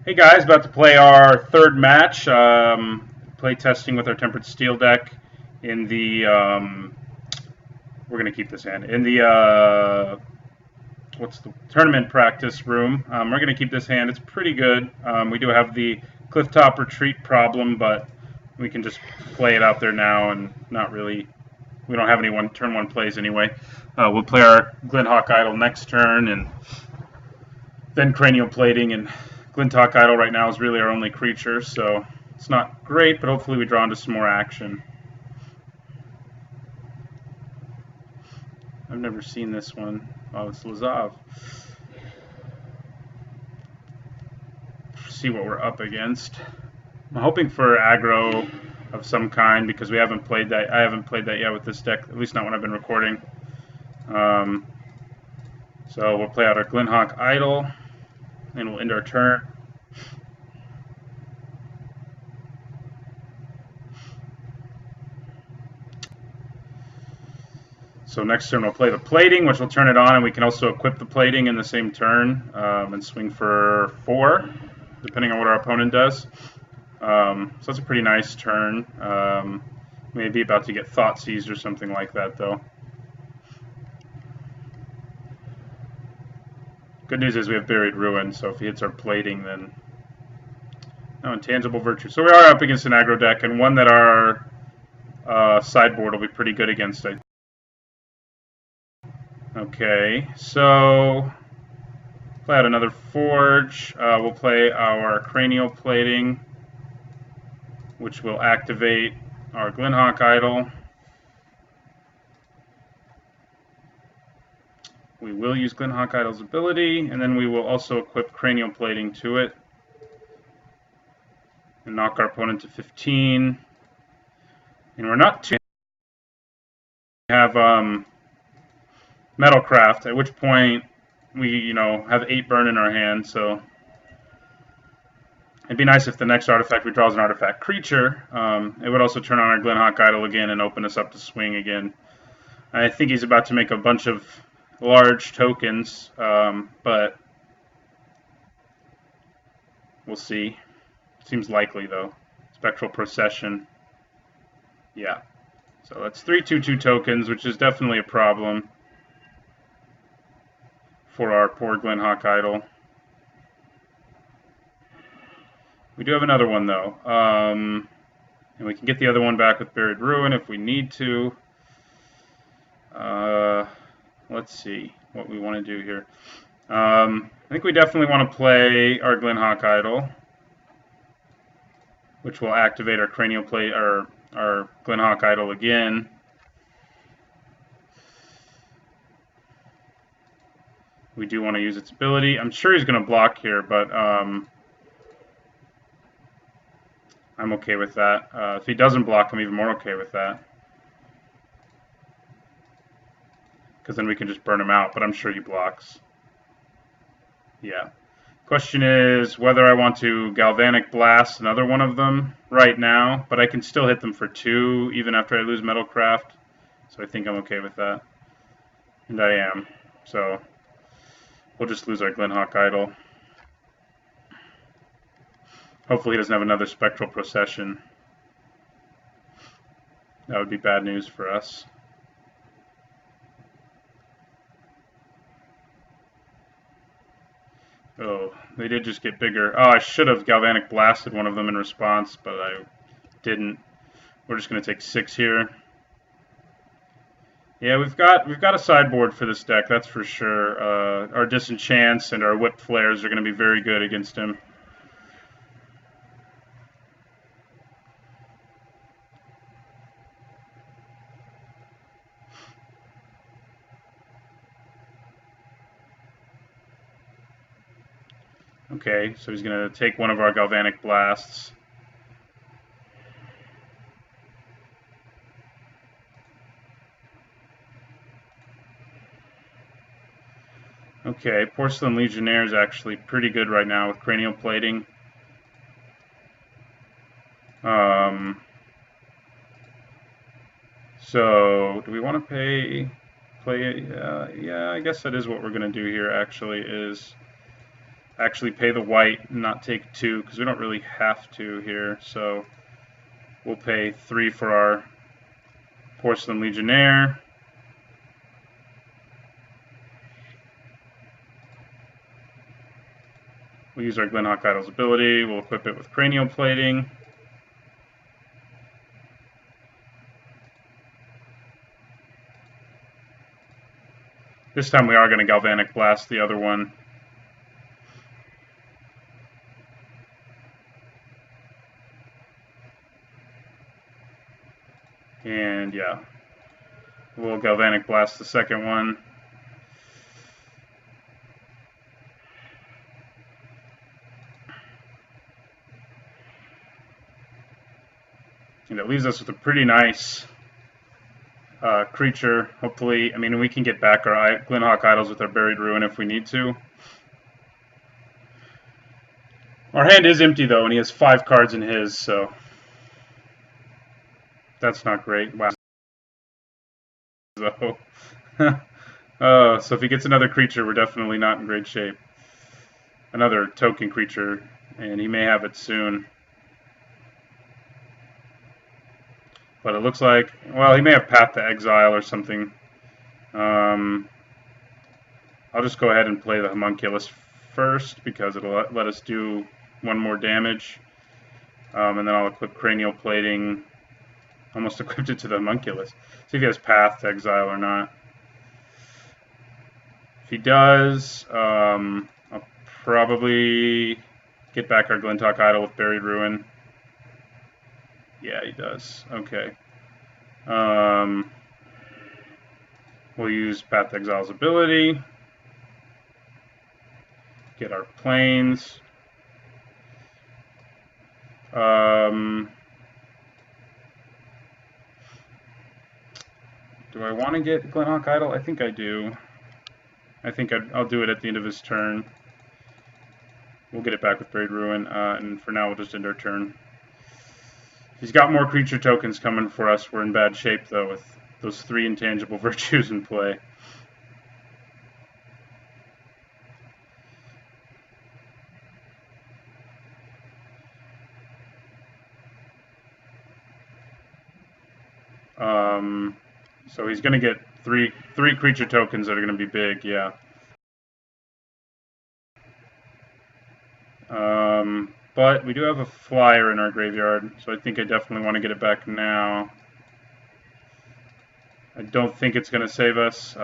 Hey guys, about to play our third match. Play testing with our Tempered Steel deck in the. We're gonna keep this hand in the. What's the tournament practice room? We're gonna keep this hand. It's pretty good. We do have the clifftop retreat problem, but we can just play it out there now and not really. We don't have any turn one plays anyway. We'll play our Glenhawk Idol next turn and then cranial plating, and Glinthawk Idol right now is really our only creature, so it's not great, but hopefully we draw into some more action. I've never seen this one. Oh, it's Lazav. See what we're up against. I'm hoping for aggro of some kind because we haven't played that. I haven't played that yet with this deck, at least not when I've been recording. So we'll play out our Glenhawk Idol, and we'll end our turn. So next turn we'll play the plating, which will turn it on, and we can also equip the plating in the same turn and swing for 4, depending on what our opponent does. So that's a pretty nice turn. Maybe about to get Thought Seized or something like that, though. Good news is we have Buried Ruin, so if he hits our plating, then... No, Intangible Virtue. So we are up against an aggro deck, and one that our sideboard will be pretty good against, I think. Okay, so play out another Forge. We'll play our Cranial Plating, which will activate our Glenhawk Idol. We will use Glenhawk Idol's ability, and then we will also equip Cranial Plating to it and knock our opponent to 15. And we're not too... We have Metalcraft, at which point we, have 8 burn in our hand, so it'd be nice if the next artifact we draw is an artifact creature. It would also turn on our Glenhawk Idol again and open us up to swing again. I think he's about to make a bunch of large tokens, but we'll see. Seems likely, though. Spectral Procession. Yeah. So that's 3/2/2 tokens, which is definitely a problem for our poor Glenhawk Idol. We do have another one, though. And we can get the other one back with Buried Ruin if we need to. Let's see what we want to do here. I think we definitely want to play our Glenhawk Idol, which will activate our Cranial Plate, our Glenhawk Idol again. We do want to use its ability. I'm sure he's going to block here, but I'm okay with that. If he doesn't block, I'm even more okay with that. Because then we can just burn him out, but I'm sure he blocks. Yeah. Question is whether I want to Galvanic Blast another one of them right now, but I can still hit them for 2 even after I lose Metalcraft. So I think I'm okay with that. And I am. So we'll just lose our Glenhawk Idol. Hopefully he doesn't have another Spectral Procession. That would be bad news for us. Oh, they did just get bigger. Oh, I should have Galvanic Blasted one of them in response, but I didn't. We're just going to take 6 here. Yeah, we've got a sideboard for this deck, that's for sure. Our Disenchants and our Whip Flares are going to be very good against him. Okay, so he's going to take one of our Galvanic Blasts. Okay, Porcelain Legionnaire is actually pretty good right now with Cranial Plating. So, do we want to play? Yeah, I guess that is what we're going to do here, actually, is actually pay the white and not take 2, because we don't really have to here. So we'll pay 3 for our Porcelain Legionnaire. We'll use our Glenhawk Idol's ability. We'll equip it with Cranial Plating. This time we are going to Galvanic Blast the other one. And yeah, we'll Galvanic Blast the second one. And it leaves us with a pretty nice creature. Hopefully, I mean, we can get back our Glenhawk Idols with our Buried Ruin if we need to. Our hand is empty, though, and he has 5 cards in his, so that's not great. Wow. So, so if he gets another creature, we're definitely not in great shape. Another token creature, and he may have it soon. But it looks like, well, he may have Path to Exile or something. I'll just go ahead and play the Homunculus first, because it'll let us do 1 more damage. And then I'll equip Cranial Plating. Almost equipped it to the Homunculus. See if he has Path to Exile or not. If he does, I'll probably get back our Glenhawk Idol with Buried Ruin. Yeah, he does. Okay. We'll use Path to Exile's ability. Get our planes. Do I want to get Glenhawk Idol? I think I do. I think I'll do it at the end of his turn. We'll get it back with Buried Ruin, and for now we'll just end our turn. He's got more creature tokens coming for us. We're in bad shape, though, with those 3 intangible virtues in play. So he's going to get three creature tokens that are going to be big, yeah. But we do have a flyer in our graveyard, so I think I definitely want to get it back now. I don't think it's going to save us.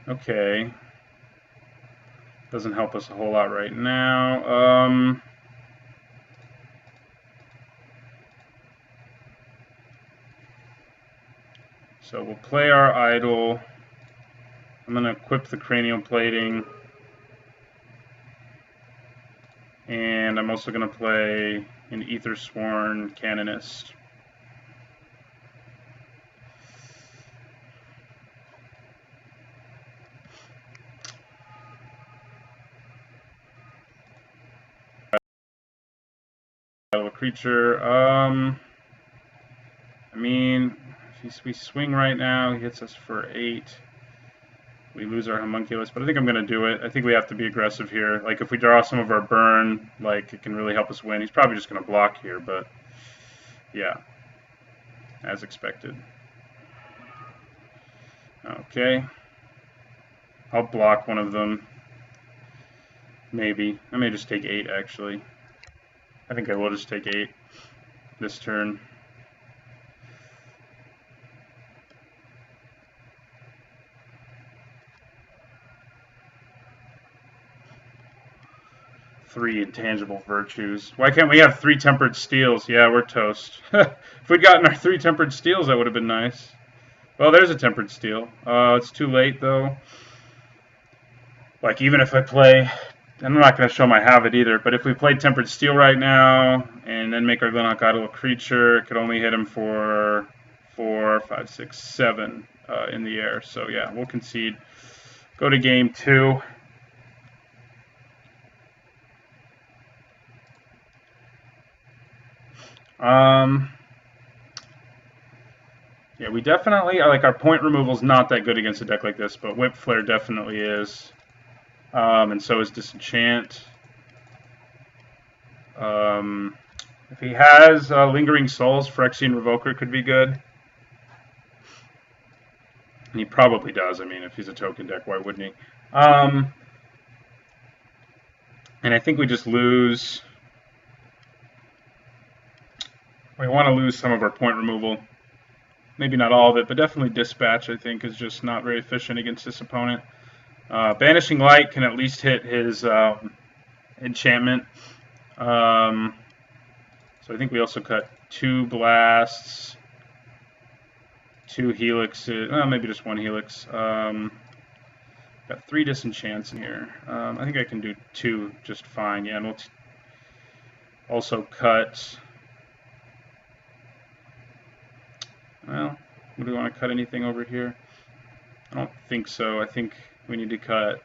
Okay. Doesn't help us a whole lot right now. So we'll play our idol. I'm going to equip the Cranial Plating. And I'm also going to play an Aethersworn Canonist. Creature. I mean, if we swing right now, he hits us for 8. We lose our Homunculus, but I think I'm going to do it. I think we have to be aggressive here. Like, if we draw some of our burn, like, it can really help us win. He's probably just going to block here, but yeah, as expected. Okay. I'll block one of them. Maybe. I may just take 8, actually. I think I will just take 8 this turn. Three intangible virtues. Why can't we have 3 tempered steels? Yeah, we're toast. If we'd gotten our 3 tempered steels, that would have been nice. Well, there's a tempered steel. It's too late, though. Like, even if I play... I'm not going to show my have it either, but if we played Tempered Steel right now, and then make our Glenhawk Idol a creature, it could only hit him for 4, 5, 6, 7 in the air. So yeah, we'll concede. Go to game 2. Yeah, we definitely like our point removal's not that good against a deck like this, but Whip Flare definitely is, and so is Disenchant. If he has Lingering Souls, Phyrexian Revoker could be good. And he probably does. I mean, if he's a token deck, why wouldn't he? And I think we just lose. We want to lose some of our point removal. Maybe not all of it, but definitely Dispatch, I think, is just not very efficient against this opponent. Banishing Light can at least hit his enchantment. So I think we also cut 2 Blasts, 2 Helixes, maybe just 1 Helix. Got 3 Disenchants in here. I think I can do 2 just fine. Yeah, and we'll also cut. Well, do we want to cut anything over here? I don't think so. I think we need to cut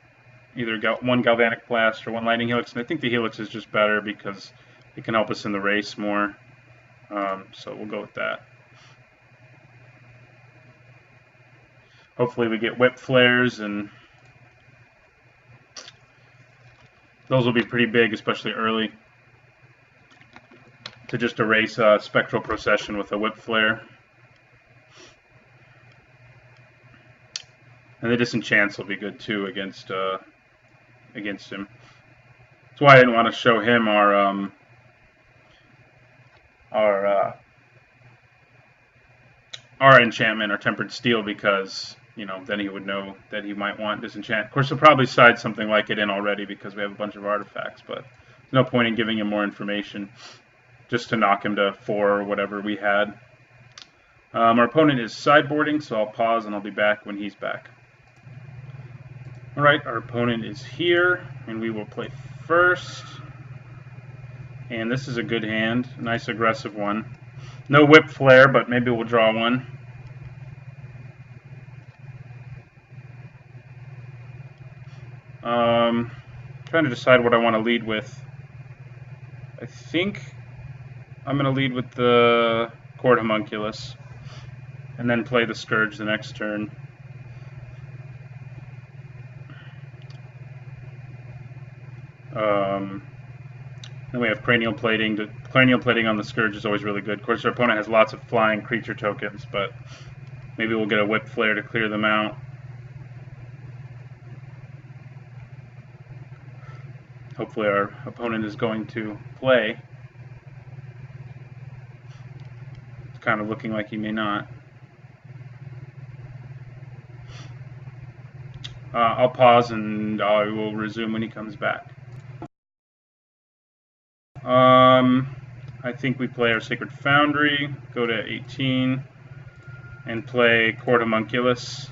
either 1 Galvanic Blast or 1 Lightning Helix, and I think the Helix is just better because it can help us in the race more. So we'll go with that. Hopefully we get Whip Flares, and those will be pretty big, especially early, to just erase Spectral Procession with a Whip Flare. And the Disenchants will be good too against him. That's why I didn't want to show him our enchantment, our Tempered Steel, because then he would know that he might want Disenchant. Of course, he'll probably side something like it in already because we have a bunch of artifacts, but there's no point in giving him more information just to knock him to 4 or whatever we had. Our opponent is sideboarding, so I'll pause and I'll be back when he's back. Alright, our opponent is here, and we will play first. And this is a good hand, a nice aggressive one. No Whip Flare, but maybe we'll draw one. Trying to decide what I want to lead with. I think I'm going to lead with the Court Homunculus, and then play the Scourge the next turn. Then we have Cranial Plating. Cranial Plating on the Scourge is always really good. Of course, our opponent has lots of flying creature tokens, but maybe we'll get a Whip Flare to clear them out. Hopefully our opponent is going to play. It's kind of looking like he may not. I'll pause and I will resume when he comes back. I think we play our Sacred Foundry, go to 18, and play Court Homunculus.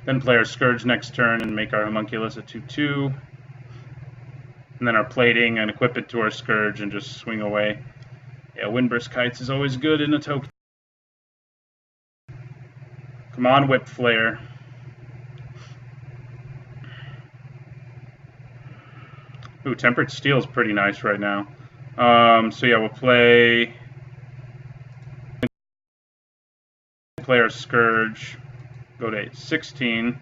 Then play our Scourge next turn and make our Homunculus a 2/2. And then our Plating and equip it to our Scourge and just swing away. Yeah, Windburst Kites is always good in a token. Come on, Whip Flare. Ooh, Tempered Steel is pretty nice right now. So yeah, we'll play our Scourge, go to 16.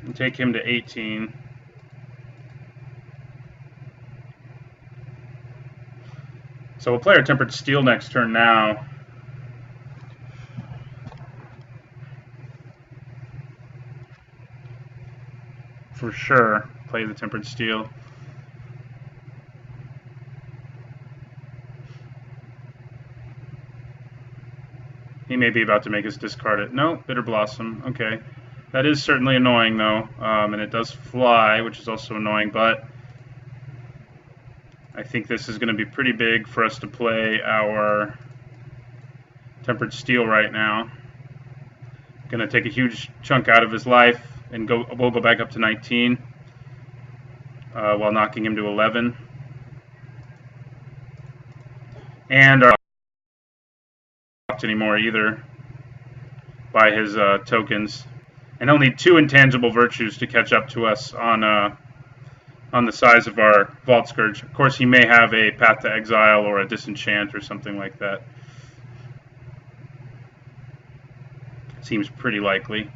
And take him to 18. So we'll play our Tempered Steel next turn now. For sure, play the Tempered Steel. He may be about to make us discard it. No, Bitter Blossom. Okay. That is certainly annoying, though. And it does fly, which is also annoying, but I think this is going to be pretty big for us to play our Tempered Steel right now. Going to take a huge chunk out of his life, and we'll go back up to 19 while knocking him to 11. And our blocked anymore either by his tokens. And he'll need 2 Intangible Virtues to catch up to us on the size of our Vault Scourge. Of course, he may have a Path to Exile or a Disenchant or something like that. Seems pretty likely.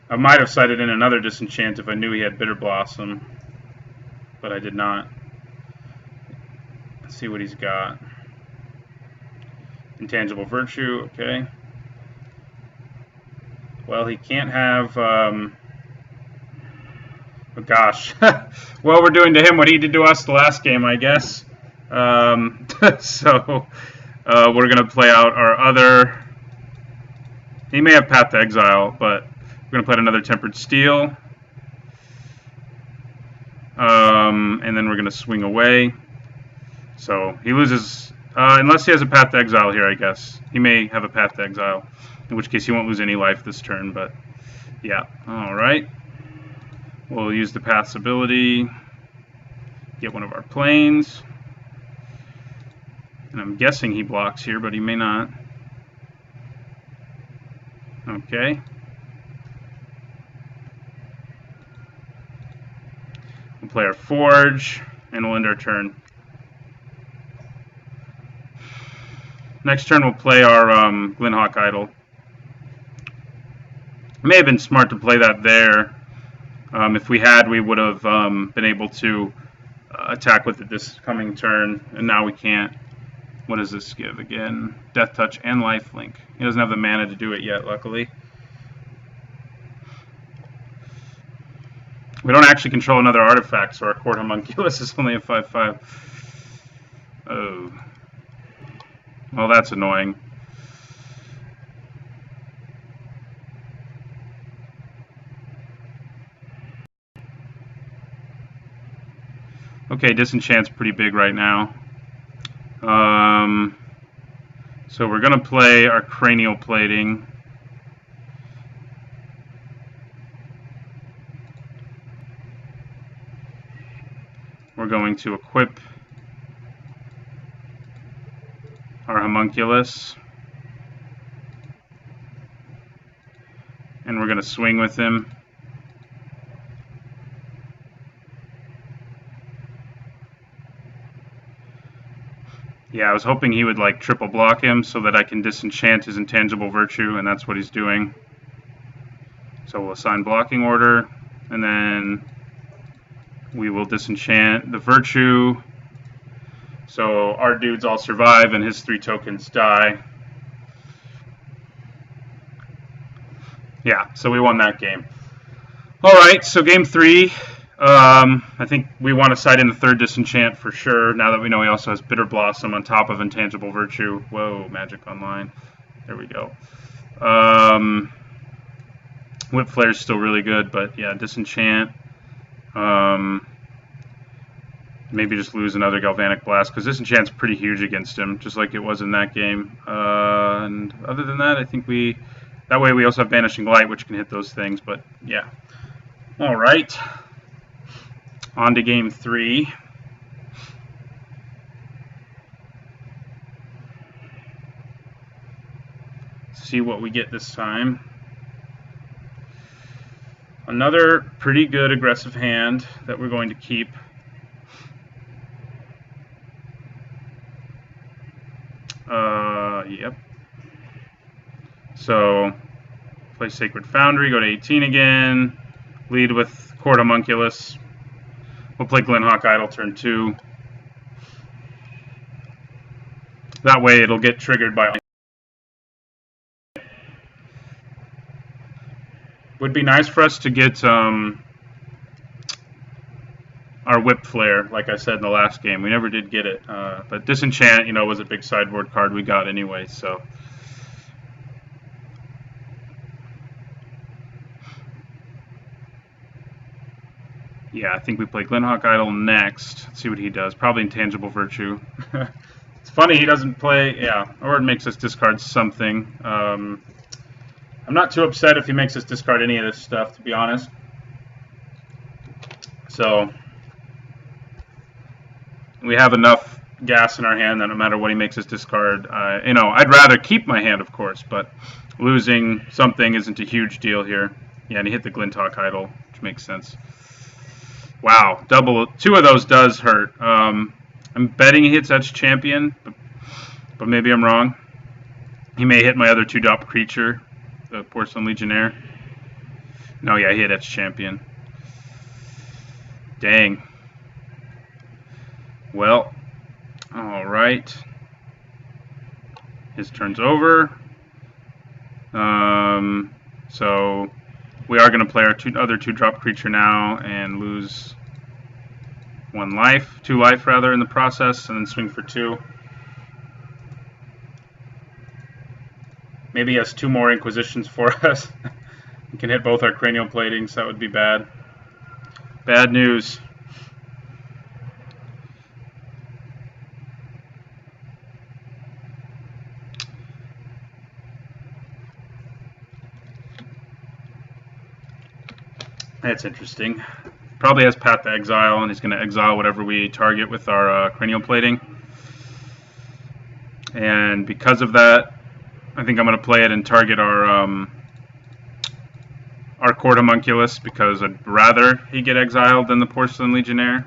I might have cited in another Disenchant if I knew he had Bitter Blossom, but I did not. Let's see what he's got. Intangible Virtue, okay. Well, he can't have... oh gosh. Well, we're doing to him what he did to us the last game, I guess. So, we're going to play out our other... He may have Path to Exile, but we're going to play out another Tempered Steel. And then we're going to swing away. So, he loses... unless he has a Path to Exile here, I guess. He may have a Path to Exile. In which case he won't lose any life this turn, but... Yeah, alright. We'll use the Path's ability, get one of our planes, and I'm guessing he blocks here, but he may not. Okay. We'll play our Forge, and we'll end our turn. Next turn we'll play our Glinhawk Idol. It may have been smart to play that there. If we had, we would have been able to attack with it this coming turn, and now we can't. What does this give again? Death Touch and Lifelink. He doesn't have the mana to do it yet, luckily. We don't actually control another artifact, so our Court Homunculus is only a 5/5. Oh. Well, that's annoying. Okay, Disenchant's pretty big right now. So we're going to play our Cranial Plating. We're going to equip our Homunculus. And we're going to swing with him. Yeah, I was hoping he would like triple block him so that I can disenchant his Intangible Virtue, and that's what he's doing. So we'll assign blocking order, and then we will disenchant the Virtue. So our dudes all survive and his 3 tokens die. Yeah, so we won that game. Alright, so game 3. I think we want to side in the 3rd Disenchant for sure, now that we know he also has Bitter Blossom on top of Intangible Virtue. Whoa, Magic Online. There we go. Whip Flare is still really good, but yeah, Disenchant. Maybe just lose another Galvanic Blast, because Disenchant's pretty huge against him, just like it was in that game. And other than that, I think that way we also have Vanishing Light, which can hit those things, but yeah. Alright. On to game 3. See what we get this time. Another pretty good aggressive hand that we're going to keep. Yep. So, play Sacred Foundry, go to 18 again, lead with Court Homunculus. We'll play Glinhawk Idol turn 2. That way it'll get triggered by... Would be nice for us to get our Whip Flare, like I said in the last game. We never did get it. But Disenchant, was a big sideboard card we got anyway, so... Yeah, I think we play Glinhawk Idol next. Let's see what he does. Probably Intangible Virtue. It's funny he doesn't play... Yeah, or it makes us discard something. I'm not too upset if he makes us discard any of this stuff, to be honest. So... we have enough gas in our hand that no matter what he makes us discard, I'd rather keep my hand, of course, but losing something isn't a huge deal here. Yeah, and he hit the Glinthawk Idol, which makes sense. Wow, two of those does hurt. I'm betting he hits Etched Champion, but maybe I'm wrong. He may hit my other 2-drop creature, the Porcelain Legionnaire. No, yeah, he hit Etched Champion. Dang. Well, alright. His turn's over. So we are going to play our other 2-drop creature now and lose 2 life rather, in the process, and then swing for 2. Maybe he has 2 more Inquisitions for us. We can hit both our Cranial Platings. That would be bad. Bad news. That's interesting. Probably has Path to Exile, and he's going to exile whatever we target with our Cranial Plating. And because of that, I think I'm going to play it and target our Court Homunculus, because I'd rather he get exiled than the Porcelain Legionnaire.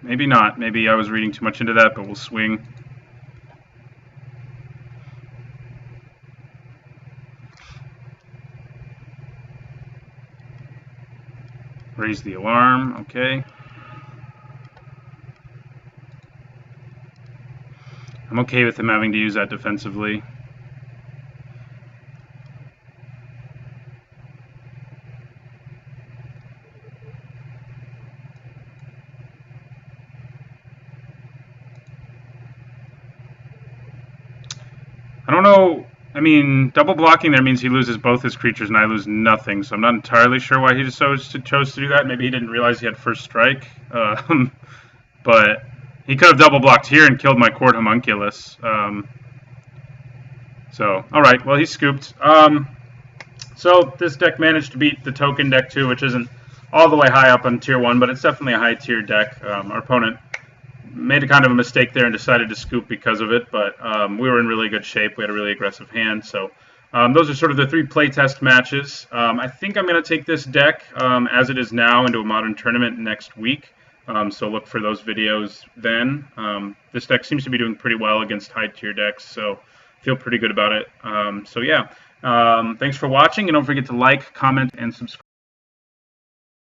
Maybe not. Maybe I was reading too much into that, but we'll swing. Raise the alarm, okay. I'm okay with him having to use that defensively. I don't know. I mean, double blocking there means he loses both his creatures and I lose nothing, so I'm not entirely sure why he just chose to do that. Maybe he didn't realize he had first strike. But he could have double blocked here and killed my Court Homunculus. So, alright, well, he scooped. So this deck managed to beat the token deck too, which isn't all the way high up on tier 1, but it's definitely a high tier deck. Our opponent made a kind of a mistake there and decided to scoop because of it, but we were in really good shape. We had a really aggressive hand, so those are sort of the 3 playtest matches. I think I'm going to take this deck as it is now into a modern tournament next week, so look for those videos then. This deck seems to be doing pretty well against high tier decks, so feel pretty good about it. So yeah, thanks for watching, and don't forget to like, comment, and subscribe.